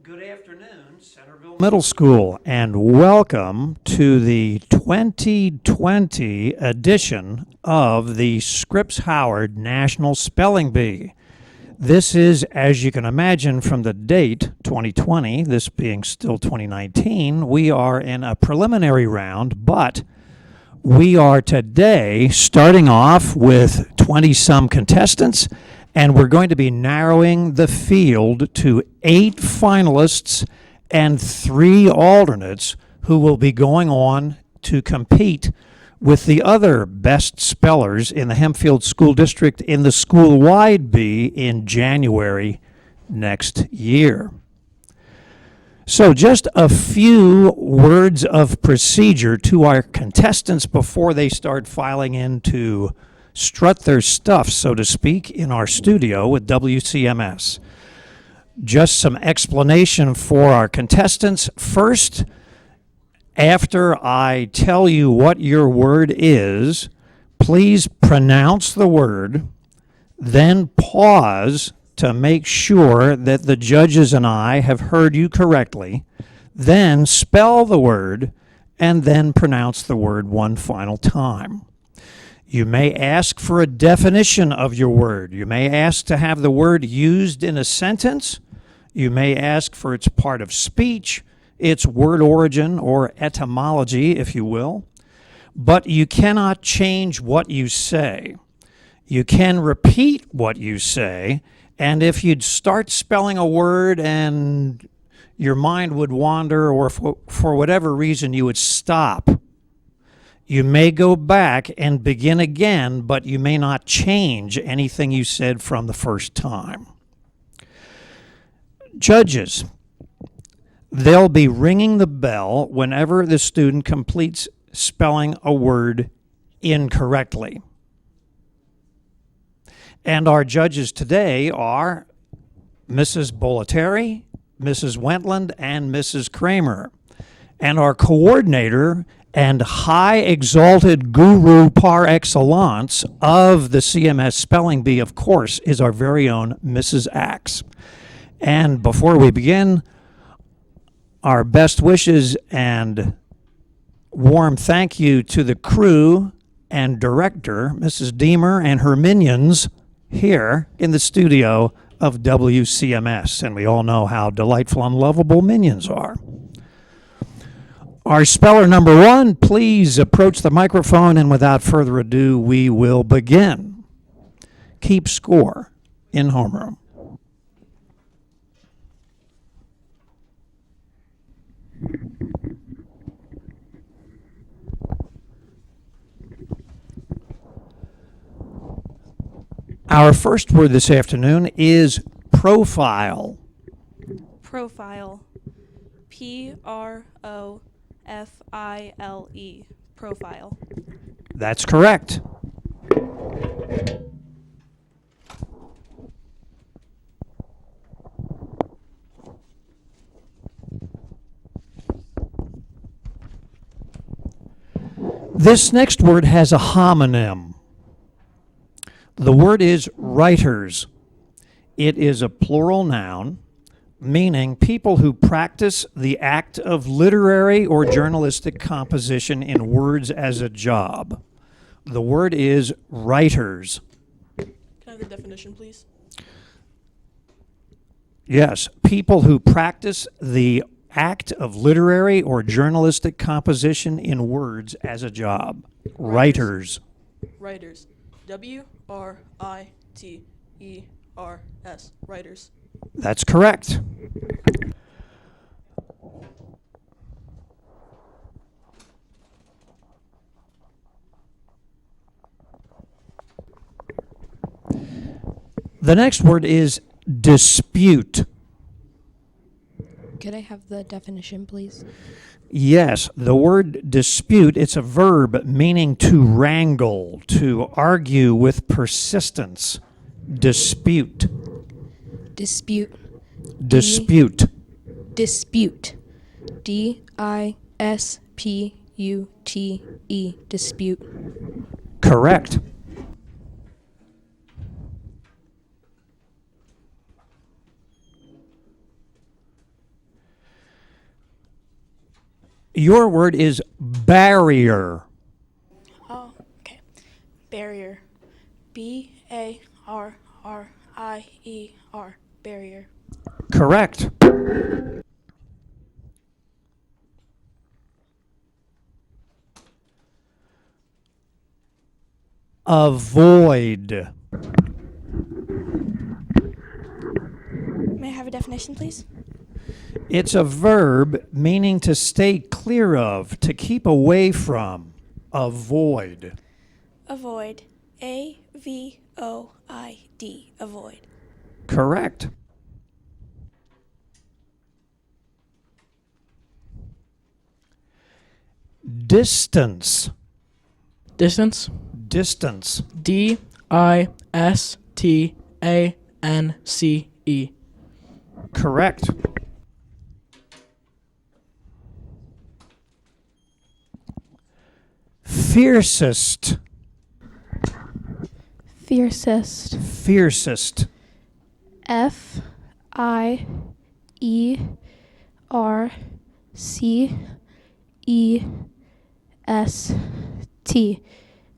Good afternoon, Centerville Middle School, and welcome to the 2020 edition of the Scripps Howard National Spelling Bee. This is, as you can imagine from the date, 2020, this being still 2019, we are in a preliminary round, but we are today starting off with 20-some contestants, and we're going to be narrowing the field to 8 finalists and 3 alternates who will be going on to compete with the other best spellers in the Hempfield School District in the school-wide bee in January next year. So just a few words of procedure to our contestants before they start filing in to strut their stuff, so to speak, in our studio with WCMS. Just some explanation for our contestants. First, after I tell you what your word is, please pronounce the word, then pause to make sure that the judges and I have heard you correctly, then spell the word, and then pronounce the word one final time. You may ask for a definition of your word. You may ask to have the word used in a sentence. You may ask for its part of speech, its word origin or etymology, if you will. But you cannot change what you say. You can repeat what you say, and if you'd start spelling a word and your mind would wander, or for whatever reason you would stop, you may go back and begin again, but you may not change anything you said from the first time. Judges, they'll be ringing the bell whenever the student completes spelling a word incorrectly. And our judges today are Mrs. Bolleteri, Mrs. Wentland, and Mrs. Kramer. And our coordinator and high exalted guru par excellence of the CMS Spelling Bee, of course, is our very own Mrs. Axe. And before we begin, our best wishes and warm thank you to the crew and director, Mrs. Deemer, and her minions here in the studio of WCMS. And we all know how delightful and lovable minions are. Our speller number 1, please approach the microphone, and without further ado, we will begin. Keep score in homeroom. Our first word this afternoon is profile. Profile. Profile. Profile. That's correct. This next word has a homonym. The word is writers. It is a plural noun, meaning people who practice the act of literary or journalistic composition in words as a job. The word is writers. Can I have the definition, please? Yes, people who practice the act of literary or journalistic composition in words as a job. Writers. Writers. W-R-I-T-E-R-S. Writers. That's correct. The next word is dispute. Could I have the definition, please? Yes, the word dispute, it's a verb meaning to wrangle, to argue with persistence. Dispute. Dispute. Dispute. Dispute. D-I-S-P-U-T-E. Dispute. Correct. Your word is barrier. Oh, okay. Barrier. B-A-R-R-I-E-R. Barrier. Correct. Avoid. May I have a definition, please? It's a verb meaning to stay clear of, to keep away from. Avoid. Avoid. A-V-O-I-D. Avoid. Correct. Distance. Distance. Distance. D-I-S-T-A-N-C-E. Correct. Fiercest. Fiercest. Fiercest. F-I-E-R-C-E-S-T.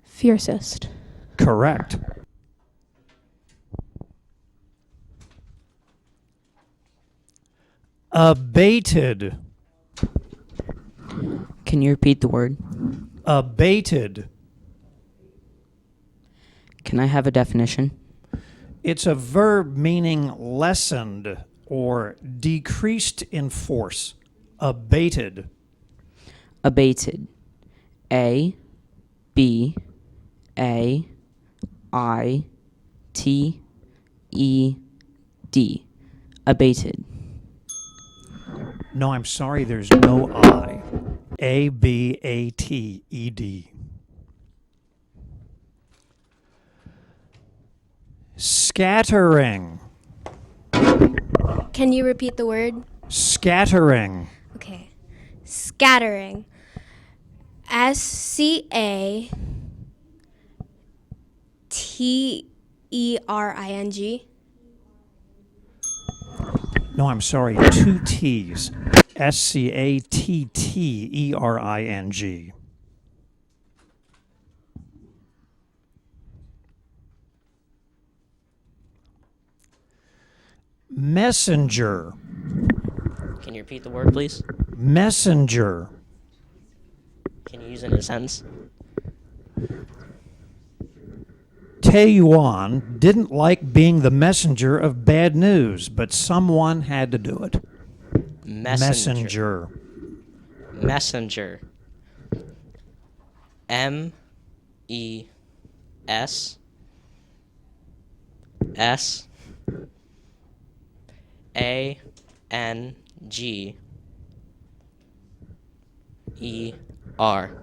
Fiercest. Correct. Abated. Can you repeat the word? Abated. Can I have a definition? It's a verb meaning lessened or decreased in force. Abated. Abated. A B A I T E D. Abated. No, I'm sorry, there's no I. A-B-A-T-E-D. Scattering. Can you repeat the word? Scattering. Okay. Scattering. S-C-A-T-E-R-I-N-G. No, I'm sorry, two T's. S-C-A-T-T-E-R-I-N-G. Messenger. Can you repeat the word, please? Messenger. Can you use it in a sentence? Tae-Yuan didn't like being the messenger of bad news, but someone had to do it. Messenger. Messenger. M-E-S-S-A-N-G-E-R.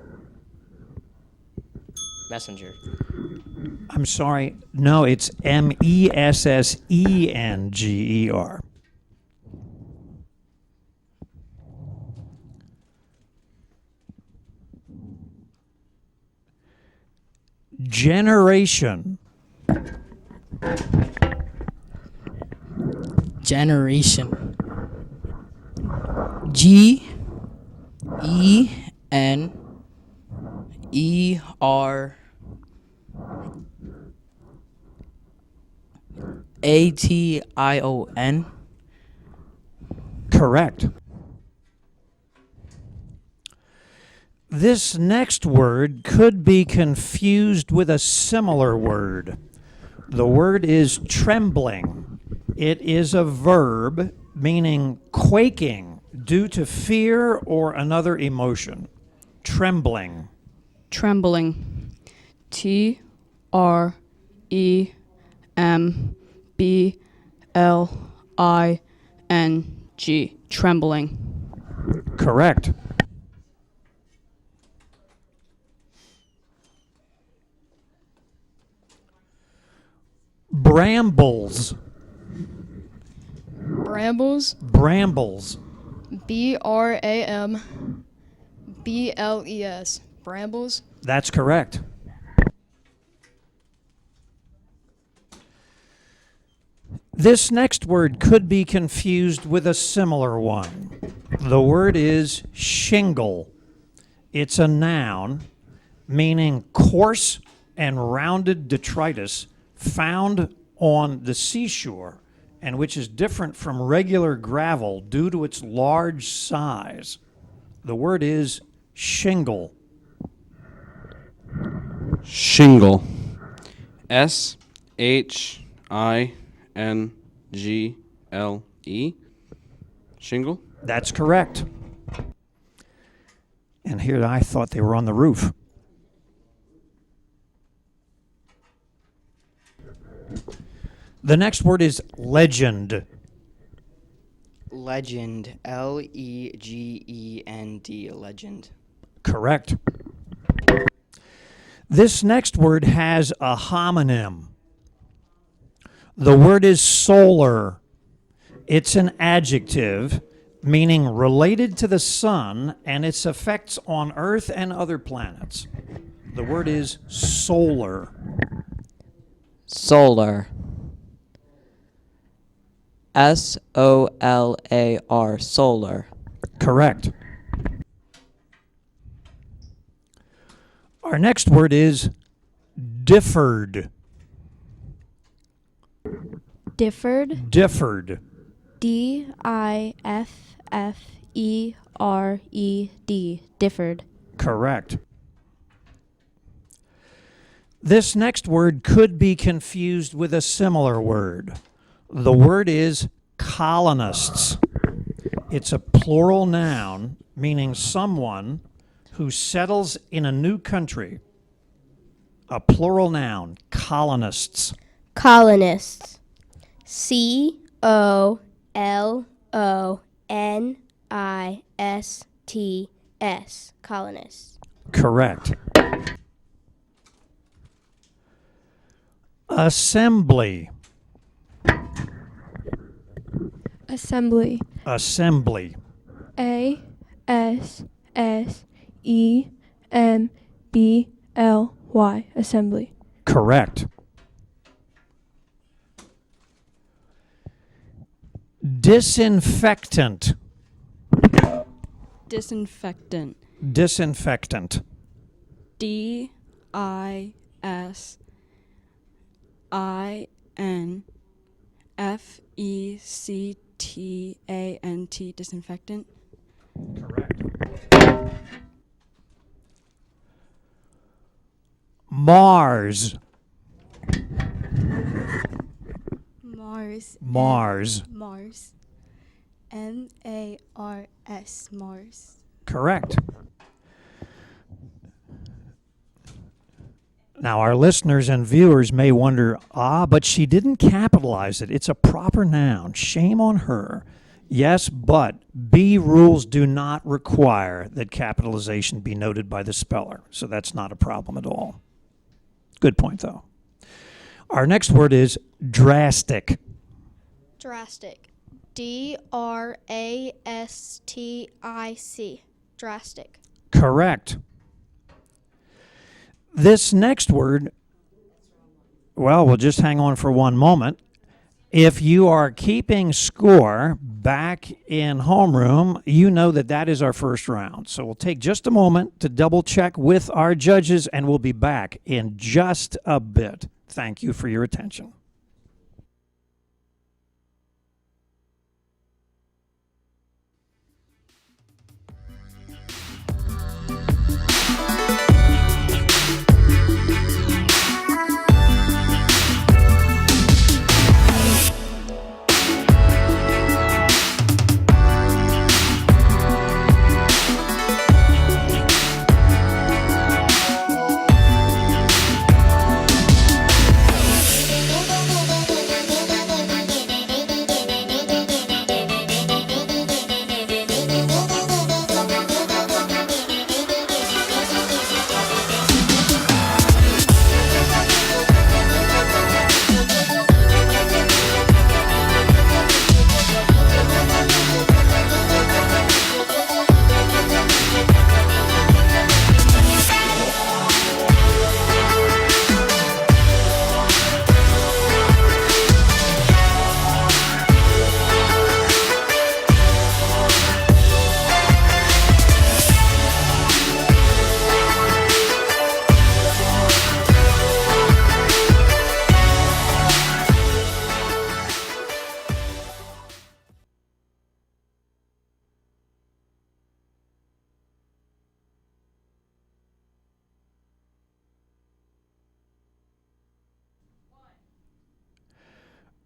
Messenger. I'm sorry. No, it's M-E-S-S-E-N-G-E-R. Generation. Generation. G-E-N-E-R-A-T-I-O-N. Correct. This next word could be confused with a similar word. The word is trembling. It is a verb meaning quaking due to fear or another emotion. Trembling. Trembling. T-R-E-M-B-L-I-N-G. Trembling. Correct. Brambles. Brambles. Brambles. B-R-A-M-B-L-E-S. Brambles. That's correct. This next word could be confused with a similar one. The word is shingle. It's a noun meaning coarse and rounded detritus found on the seashore and which is different from regular gravel due to its large size. The word is shingle. Shingle. Shingle. Shingle. That's correct. And here I thought they were on the roof. The next word is legend. Legend. Legend. Legend. Correct. This next word has a homonym. The word is solar. It's an adjective meaning related to the sun and its effects on Earth and other planets. The word is solar. Solar. Solar. Solar. Correct. Our next word is differed. Differed. Differed. D-I-F-F-E-R-E-D. Differed. Correct. This next word could be confused with a similar word. The word is colonists. It's a plural noun meaning someone who settles in a new country. A plural noun, colonists. Colonists. C-O-L-O-N-I-S-T-S. Colonists. Correct. Assembly. Assembly. Assembly. A-S-S-E-M-B-L-Y. Assembly. Correct. Disinfectant. Disinfectant. Disinfectant. D-I-S-I-N-F-E-C-T-A-N-T. Disinfectant. Correct. Mars. Mars. Mars. Mars. M-A-R-S. Mars. Correct. Now, our listeners and viewers may wonder, but she didn't capitalize it. It's a proper noun. Shame on her. Yes, but B rules do not require that capitalization be noted by the speller, so that's not a problem at all. Good point, though. Our next word is drastic. Drastic. D-R-A-S-T-I-C. Drastic. Correct. This next word, well, we'll just hang on for one moment. If you are keeping score back in homeroom, you know that that is our first round. So we'll take just a moment to double check with our judges, and we'll be back in just a bit. Thank you for your attention.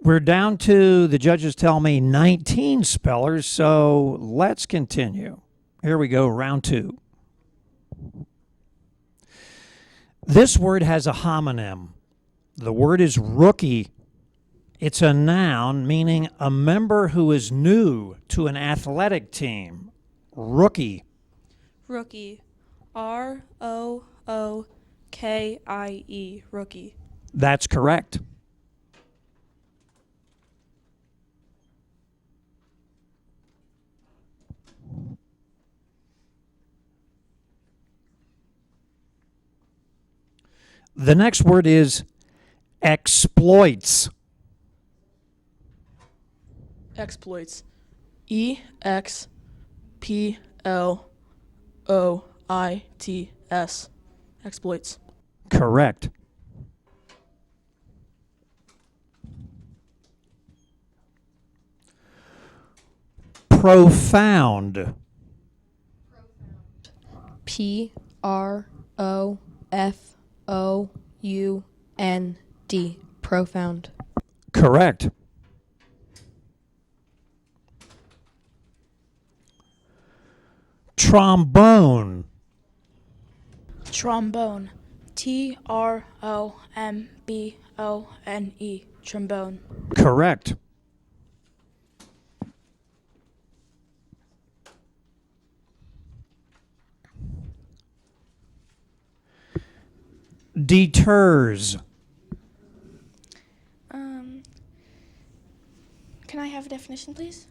We're down to, the judges tell me, 19 spellers, so let's continue. Here we go, round 2. This word has a homonym. The word is rookie. It's a noun meaning a member who is new to an athletic team. Rookie. Rookie. ROOKIE. Rookie. That's correct. The next word is exploits. Exploits. EXPLOITS. Exploits. Correct. Profound. PROFOUND. Profound. Correct. Trombone. Trombone. TROMBONE. Trombone. Correct. Deters. Can I have a definition, please?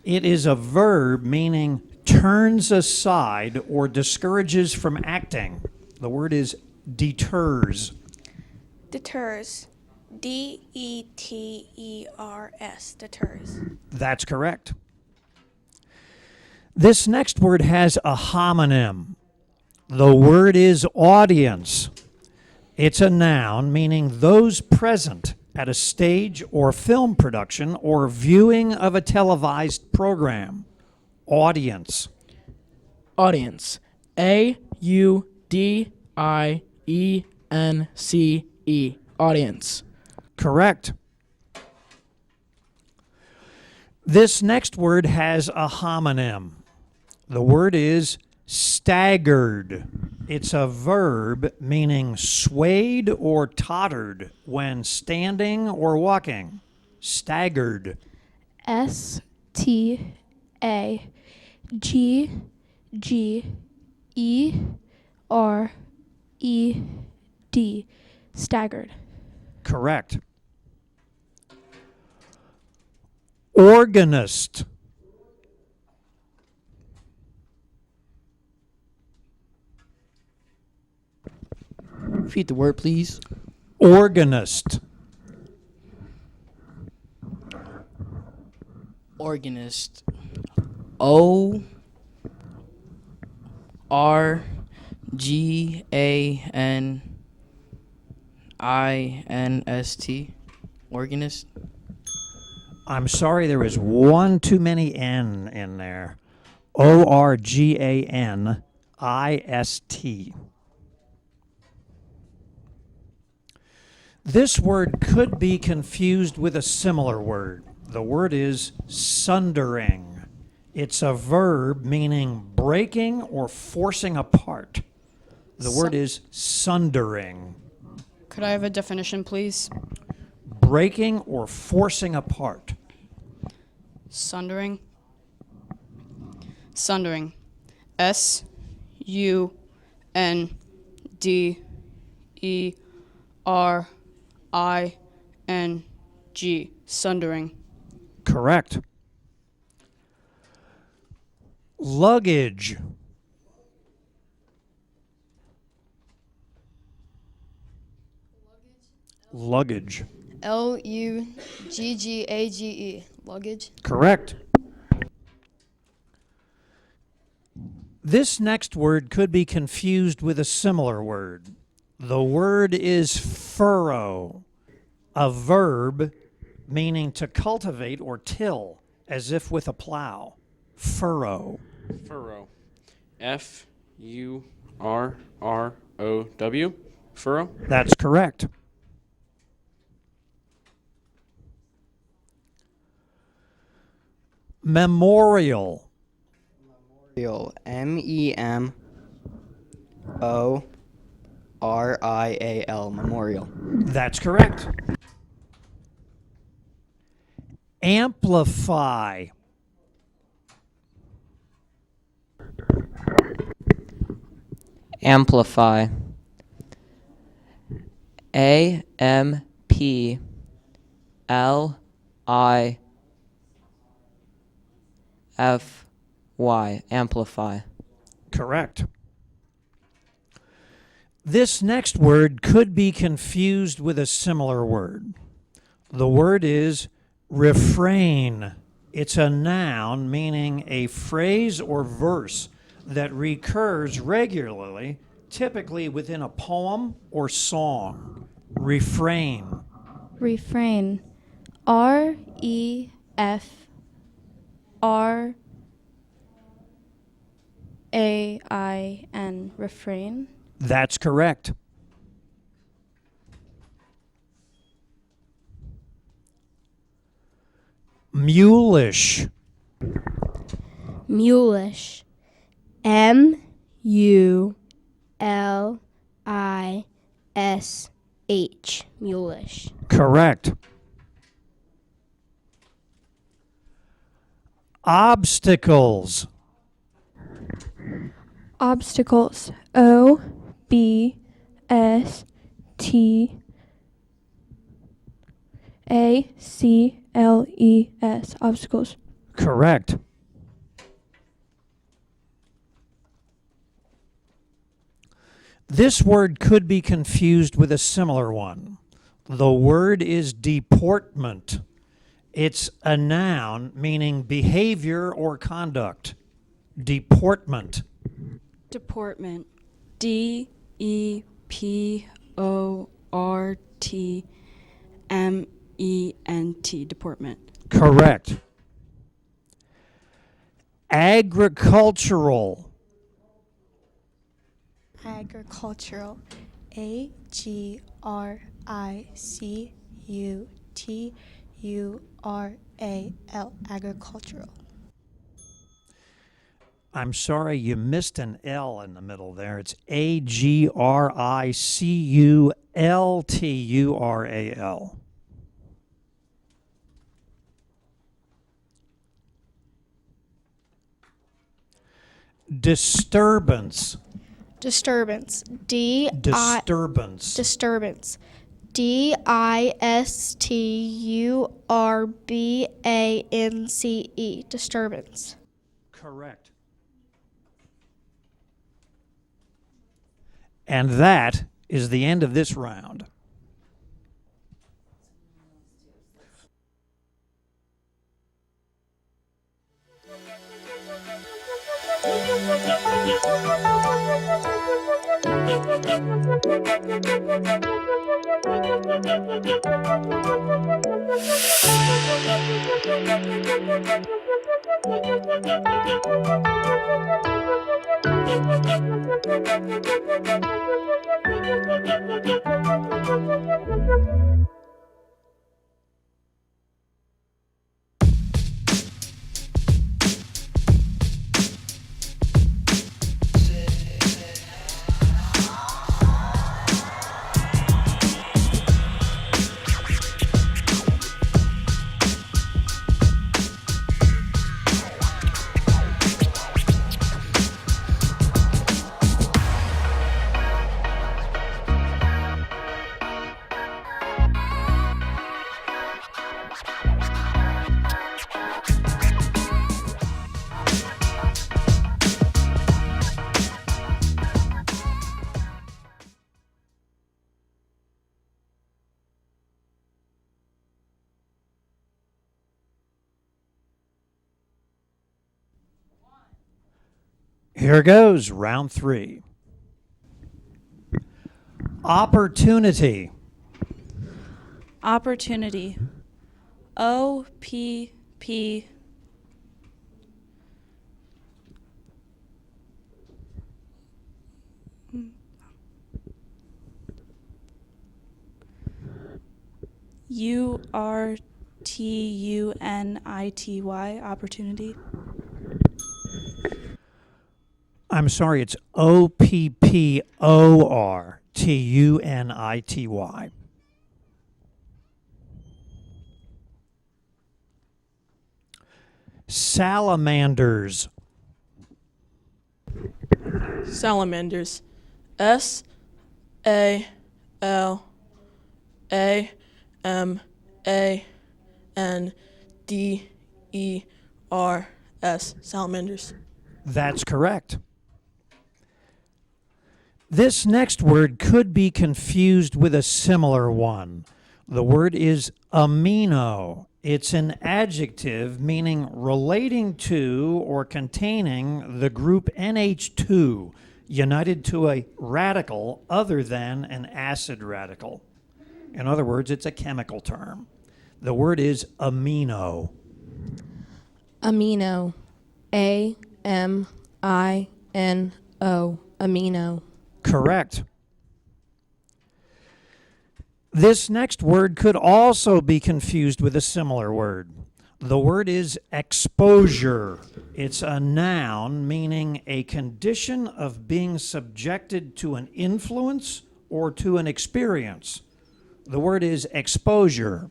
It is a verb meaning turns aside or discourages from acting. The word is deters. Deters. DETERS. Deters. That's correct. This next word has a homonym. The word is audience. It's a noun meaning those present at a stage or film production or viewing of a televised program. Audience. Audience. AUDIENCE. Audience. Correct. This next word has a homonym. The word is staggered. It's a verb meaning swayed or tottered when standing or walking. Staggered. STAGGERED. Staggered. Correct. Organist. Repeat the word, please. Organist. Organist. ORGANINST. Organist. I'm sorry, there is one too many N in there. ORGANIST. This word could be confused with a similar word. The word is sundering. It's a verb meaning breaking or forcing apart. The word is sundering. Could I have a definition, please? Breaking or forcing apart. Sundering. Sundering. SUNDERING. Sundering. Correct. Luggage. Luggage. LUGGAGE. Luggage. Correct. This next word could be confused with a similar word. The word is furrow, a verb meaning to cultivate or till, as if with a plow. Furrow. Furrow. FURROW. Furrow. That's correct. Memorial. Memorial. Memorial. That's correct. Amplify. Amplify. AMPLIFY. Amplify. Correct. This next word could be confused with a similar word. The word is refrain. It's a noun meaning a phrase or verse that recurs regularly, typically within a poem or song. Refrain. Refrain. REFRAIN. Refrain. That's correct. Mulish. Mulish. MULISH. Mulish. Correct. Obstacles. Obstacles. OBSTACLES. Obstacles. Correct. This word could be confused with a similar one. The word is deportment. It's a noun meaning behavior or conduct. Deportment. Deportment. DEPORTMENT. Deportment. Correct. Agricultural. Agricultural. AGRICUTURAL. Agricultural. I'm sorry, you missed an L in the middle there. It's AGRICULTURAL. Disturbance. Disturbance. Disturbance. Disturbance. DISTURBANCE. Disturbance. Correct. And that is the end of this round. Here goes round 3. Opportunity. Opportunity. OPP. T-U-N-I-T-Y, opportunity. I'm sorry, it's OPPORTUNITY. Salamanders. Salamanders. S-A-L-A-M-A-N-D-E-R-S. Salamanders. That's correct. This next word could be confused with a similar one. The word is amino. It's an adjective meaning relating to or containing the group NH2 united to a radical other than an acid radical. In other words, it's a chemical term. The word is amino. Amino. A-M-I-N-O. Amino. Correct. This next word could also be confused with a similar word. The word is exposure. It's a noun meaning a condition of being subjected to an influence or to an experience. The word is exposure.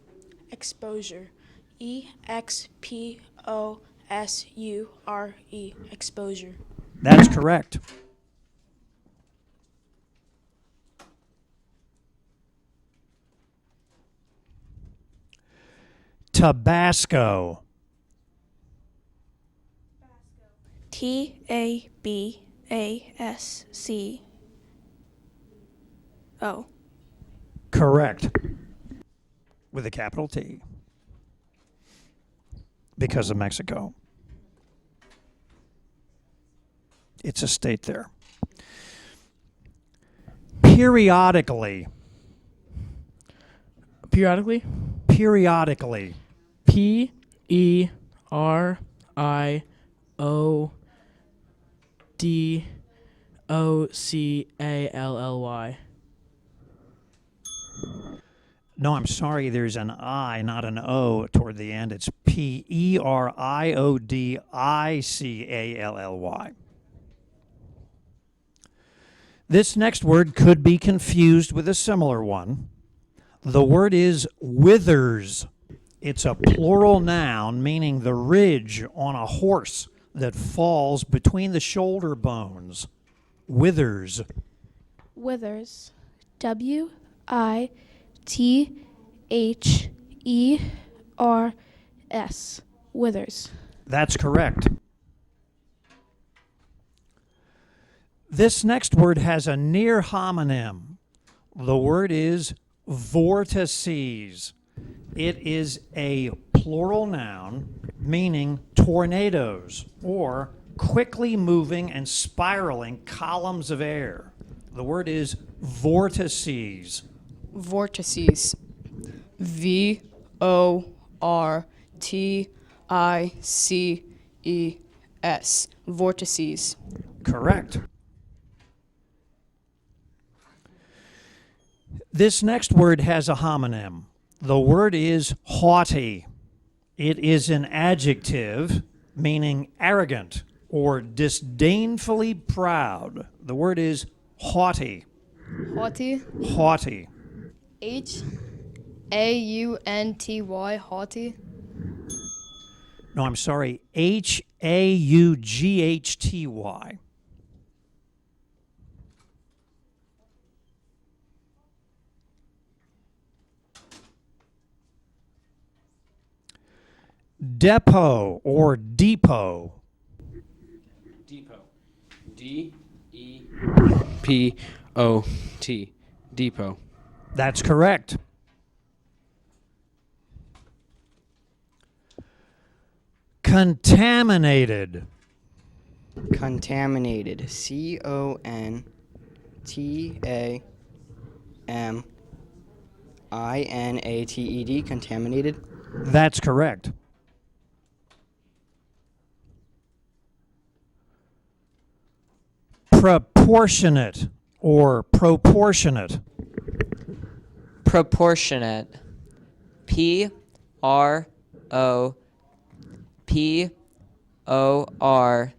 Exposure. E-X-P-O-S-U-R-E. Exposure. That's correct. Tabasco. T-A-B-A-S-C-O. Correct. With a capital T. Because of Mexico. It's a state there. Periodically. Periodically. Periodically. Periodocally. No, I'm sorry, there's an I, not an O toward the end. It's Periodically. This next word could be confused with a similar one. The word is withers. It's a plural noun meaning the ridge on a horse that falls between the shoulder bones. Withers. Withers. W-I-T-H-E-R-S. Withers. That's correct. This next word has a near homonym. The word is vortices. It is a plural noun meaning tornadoes or quickly moving and spiraling columns of air. The word is vortices. Vortices. V-O-R-T-I-C-E-S. Vortices. Correct. This next word has a homonym. The word is haughty. It is an adjective meaning arrogant or disdainfully proud. The word is haughty. Haughty. Haughty. H-A-U-N-T-Y. Haughty. No, I'm sorry. H-A-U-G-H-T-Y. Depot or depot. Depot. D-E-P-O-T. Depot. That's correct. Contaminated. Contaminated. C-O-N-T-A-M-I-N-A-T-E-D. Contaminated. That's correct. Proportionate or proportionate. Proportionate. P-R-O-P-O-R-T-I-O-N-A-T-E. O P O R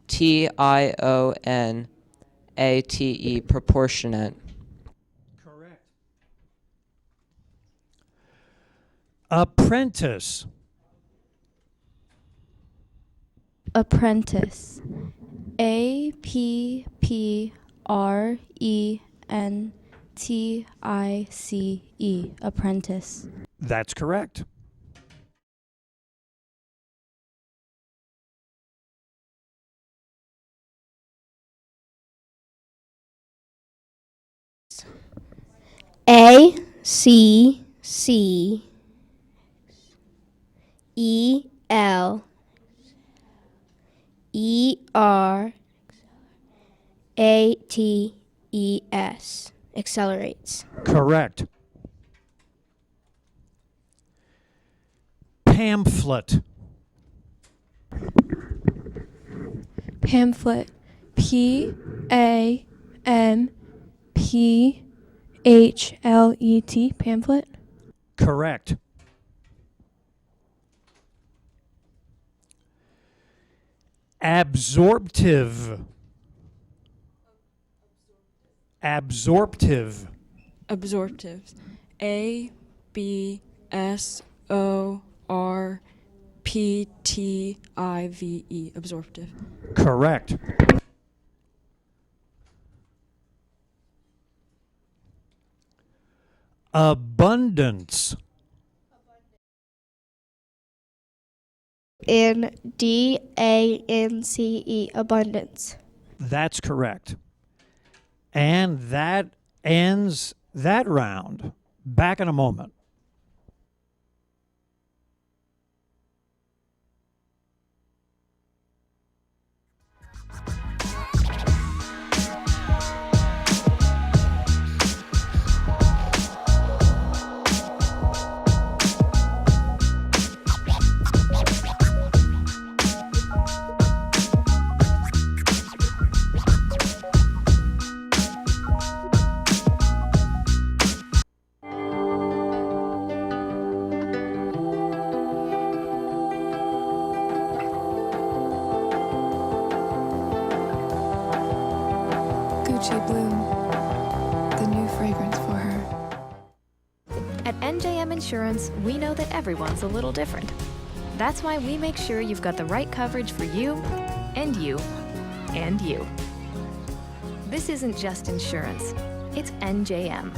T I O N A T E, proportionate. Correct. Apprentice. Apprentice. APPRENTICE. Apprentice. That's correct. Accelerates. Accelerates. Correct. Pamphlet. Pamphlet. PAMPHLET. Pamphlet. Correct. Absorptive. Absorptive. Absorptive. ABSORPTIVE. Absorptive. Correct. Abundance. ABDANCE. Abundance. That's correct. And that ends that round. Back in a moment. Gucci Bloom, the new fragrance for her. At NJM Insurance, we know that everyone's a little different. That's why we make sure you've got the right coverage for you, and you, and you. This isn't just insurance, it's NJM.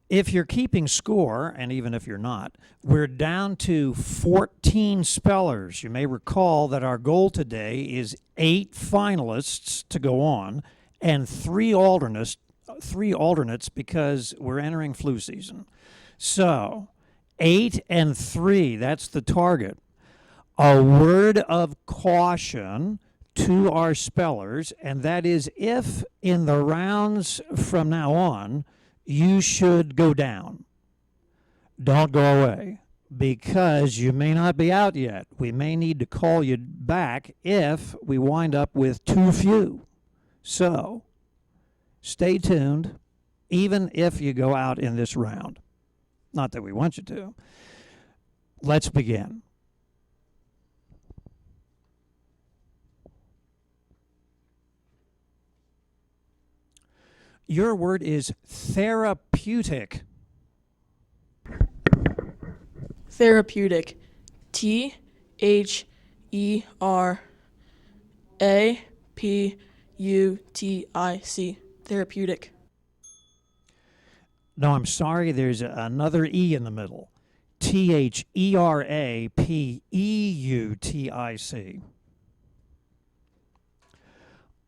If you're keeping score, and even if you're not, we're down to 14 spellers. You may recall that our goal today is 8 finalists to go on and 3 alternates because we're entering flu season. So 8 and 3, that's the target. A word of caution to our spellers, and that is if in the rounds from now on, you should go down. Don't go away, because you may not be out yet. We may need to call you back if we wind up with too few. So stay tuned, even if you go out in this round. Not that we want you to. Let's begin. Your word is therapeutic. Therapeutic. T-H-E-R-A-P-U-T-I-C. Therapeutic. No, I'm sorry, there's another E in the middle. Therapeutic.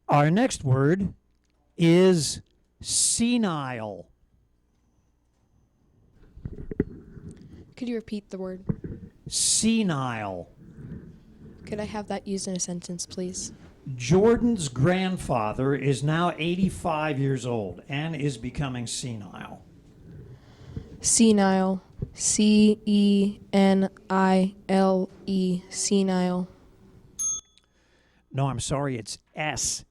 Our next word is senile. Could you repeat the word? Senile. Could I have that used in a sentence, please? Jordan's grandfather is now 85 years old and is becoming senile. Senile. C-E-N-I-L-E. Senile. No, I'm sorry, it's S-E-N-I-L-E.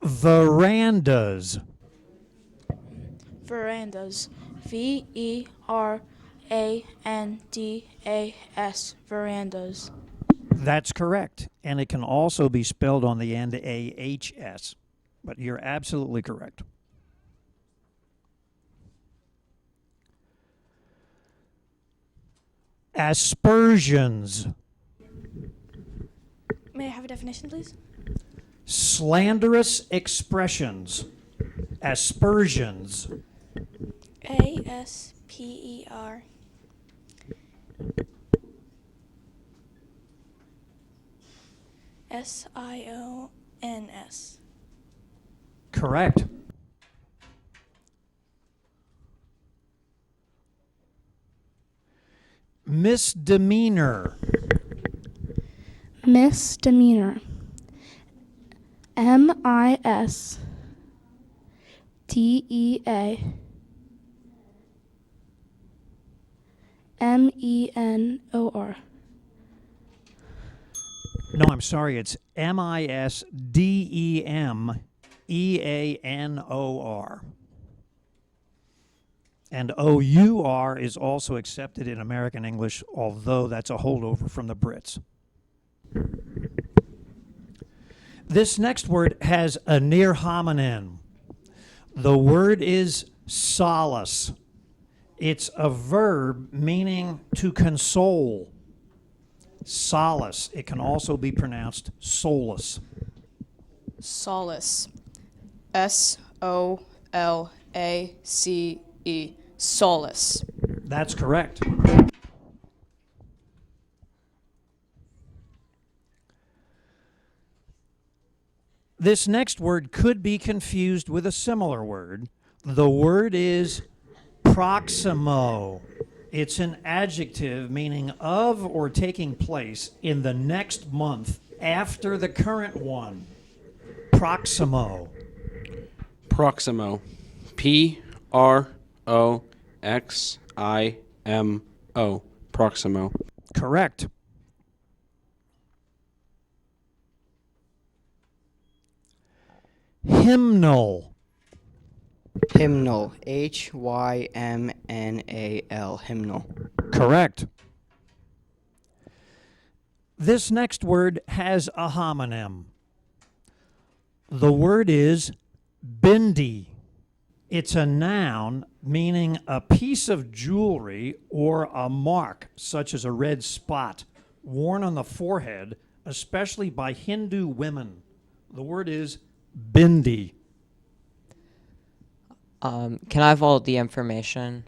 Verandas. Verandas. V-E-R-A-N-D-A-S. Verandas. That's correct. And it can also be spelled on the end A-H-S. But you're absolutely correct. Aspersions. May I have a definition, please? Slanderous expressions. Aspersions. A-S-P-E-R. S-I-O-N-S. Correct. Misdemeanor. Misdemeanor. M-I-S-T-E-A-M-E-N-O-R. No, I'm sorry. It's M-I-S-D-E-M-E-A-N-O-R. And O-U-R is also accepted in American English, although that's a holdover from the Brits. This next word has a near homonym. The word is solace. It's a verb meaning to console. Solace. It can also be pronounced solace. Solace. S-O-L-A-C-E. Solace. That's correct. This next word could be confused with a similar word. The word is proximo. It's an adjective meaning of or taking place in the next month after the current one. Proximo. Proximo. P-R-O-X-I-M-O. Proximo. Correct. Hymnal. Hymnal. H-Y-M-N-A-L. Hymnal. Correct. This next word has a homonym. The word is bindi. It's a noun meaning a piece of jewelry or a mark, such as a red spot, worn on the forehead, especially by Hindu women. The word is bindi. Can I have all the information?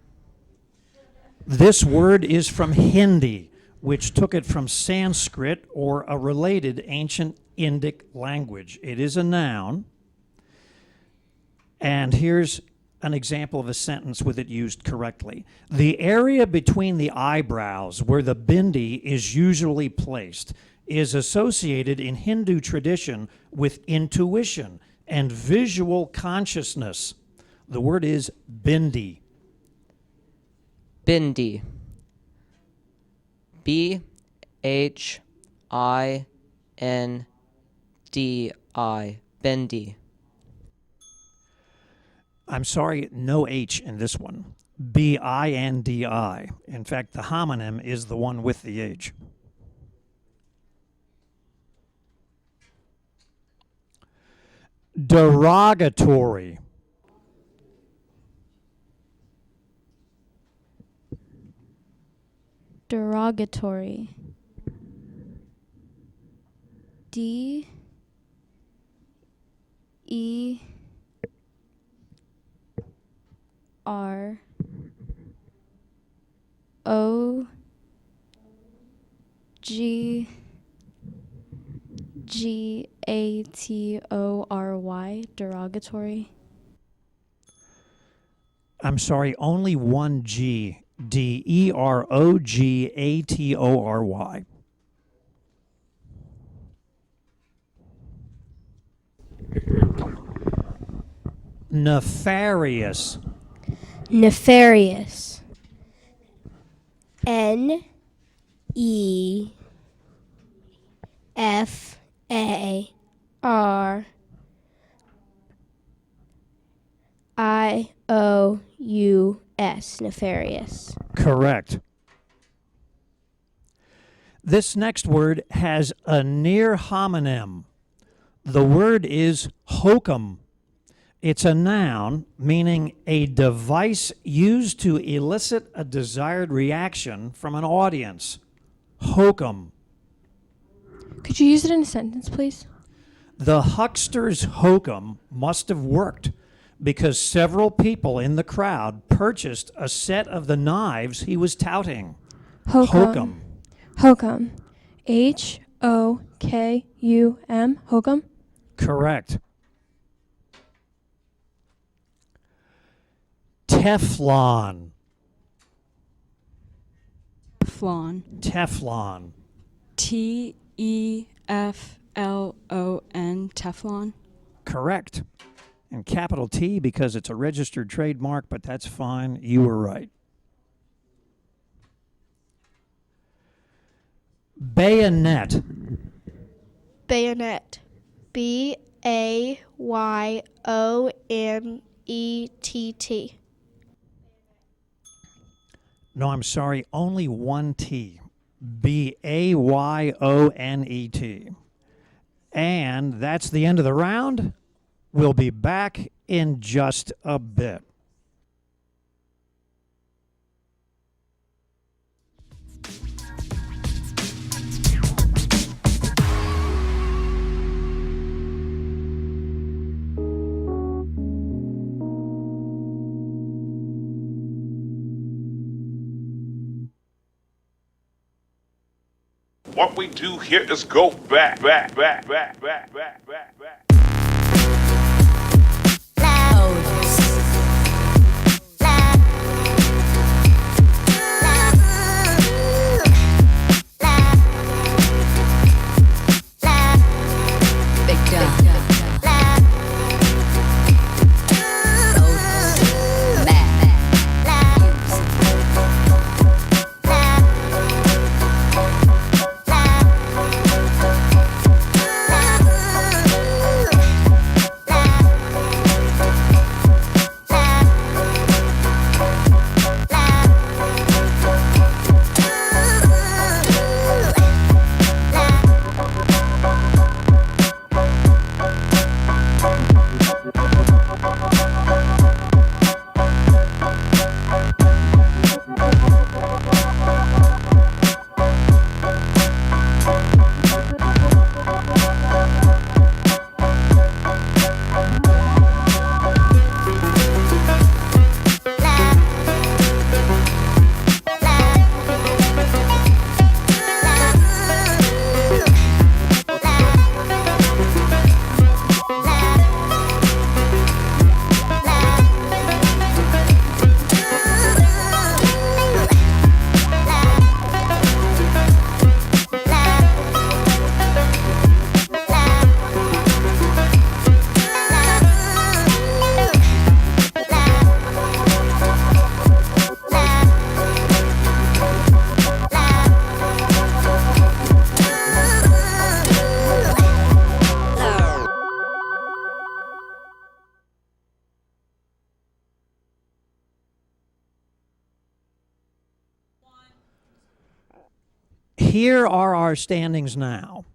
This word is from Hindi, which took it from Sanskrit or a related ancient Indic language. It is a noun. And here's an example of a sentence with it used correctly. The area between the eyebrows where the bindi is usually placed is associated in Hindu tradition with intuition and visual consciousness. The word is bindi. Bindi. B-H-I-N-D-I. Bindi. I'm sorry, no H in this one. B-I-N-D-I. In fact, the homonym is the one with the H. Derogatory. Derogatory. D E R O G G A T O R Y. Derogatory. I'm sorry, only one G. D-E-R-O-G-A-T-O-R-Y. Nefarious. Nefarious. Nefarious. Nefarious. Correct. This next word has a near homonym. The word is hokum. It's a noun meaning a device used to elicit a desired reaction from an audience. Hokum. Could you use it in a sentence, please? The huckster's hokum must have worked because several people in the crowd purchased a set of the knives he was touting. Hokum. Hokum. H-O-K-U-M. Hokum. Correct. Teflon. Teflon. Teflon. T-E-F-L-O-N. Teflon. Correct. And capital T because it's a registered trademark, but that's fine. You were right. Bayonet. Bayonet. B-A-Y-O-N-E-T-T. No, I'm sorry, only one T. B-A-Y-O-N-E-T. And that's the end of the round. We'll be back in just a bit. What we do here is go back. Here are our standings now.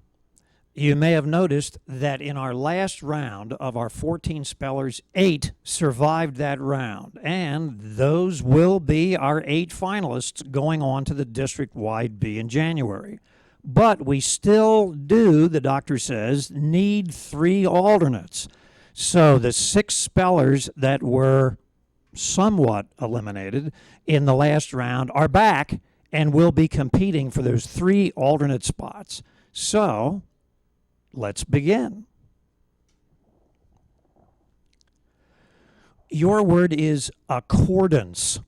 You may have noticed that in our last round of our 14 spellers, 8 survived that round, and those will be our 8 finalists going on to the district-wide B in January. But we still do, the doctor says, need 3 alternates. So the 6 spellers that were somewhat eliminated in the last round are back and will be competing for those 3 alternate spots. So let's begin. Your word is accordance.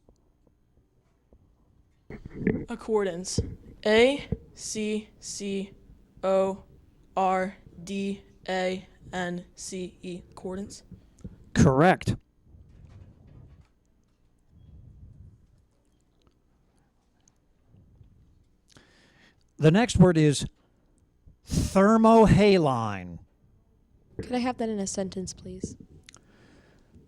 Accordance. A-C-C-O-R-D-A-N-C-E. Accordance. Correct. The next word is thermohaline. Could I have that in a sentence, please?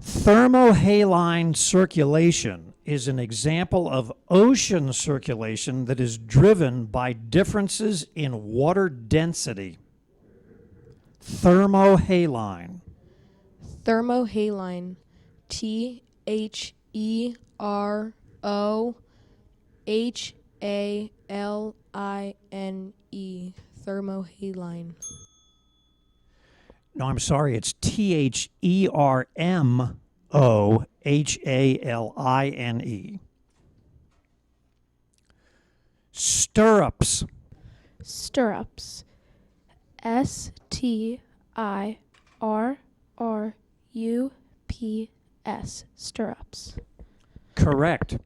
Thermohaline circulation is an example of ocean circulation that is driven by differences in water density. Thermohaline. Thermohaline. T-H-E-R-O-H-A-L-I-N-E. Thermohaline. No, I'm sorry, it's T-H-E-R-M-O-H-A-L-I-N-E. Stirrups. Stirrups. S-T-I-R-R-U-P-S. Stirrups. Correct.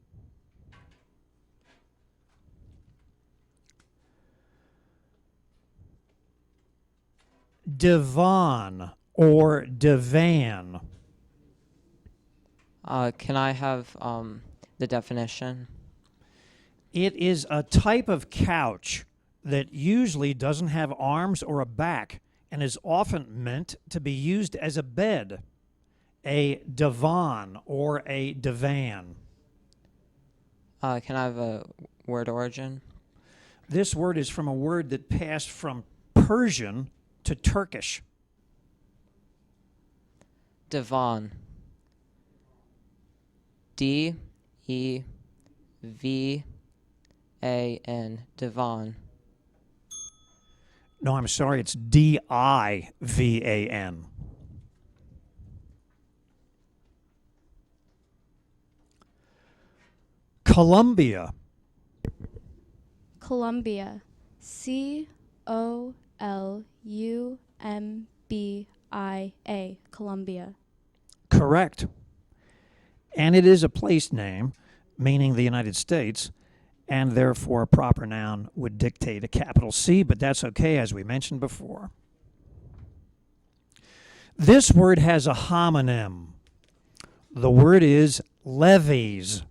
Divan or divan. Can I have the definition? It is a type of couch that usually doesn't have arms or a back and is often meant to be used as a bed. A divan or a divan. Can I have a word origin? This word is from a word that passed from Persian to Turkish. Divan. D-E-V-A-N. Divan. No, I'm sorry, it's D-I-V-A-N. Columbia. Columbia. C-O-L-U-M-B-I-A. Columbia. Correct. And it is a place name, meaning the United States, and therefore a proper noun would dictate a capital C, but that's okay, as we mentioned before. This word has a homonym. The word is levees.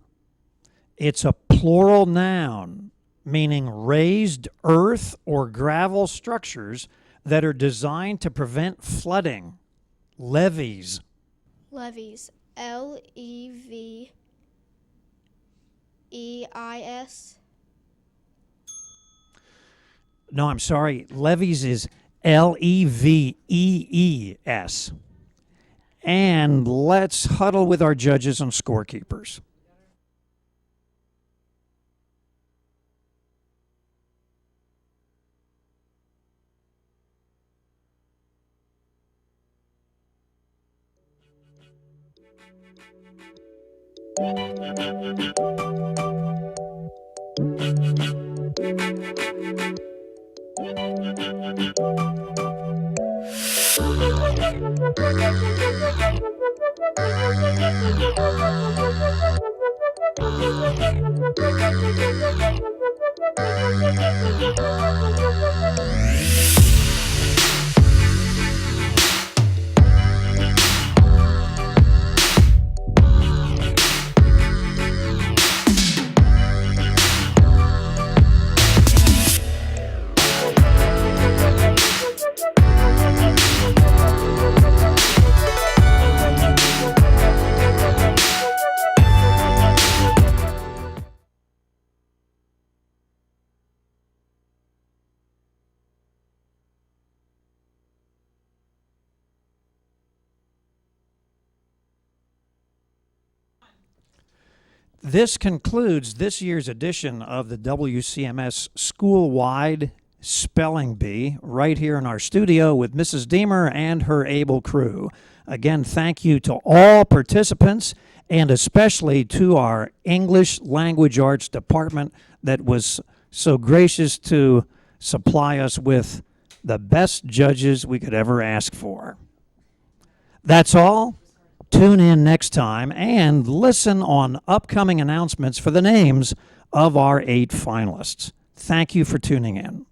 It's a plural noun, meaning raised earth or gravel structures that are designed to prevent flooding. Levees. Levees. L-E-V-E-I-S. No, I'm sorry. Levees is L-E-V-E-E-S. And let's huddle with our judges and scorekeepers. This concludes this year's edition of the WCMS School-Wide Spelling Bee right here in our studio with Mrs. Deemer and her able crew. Again, thank you to all participants and especially to our English Language Arts Department that was so gracious to supply us with the best judges we could ever ask for. That's all. Tune in next time and listen on upcoming announcements for the names of our 8 finalists. Thank you for tuning in.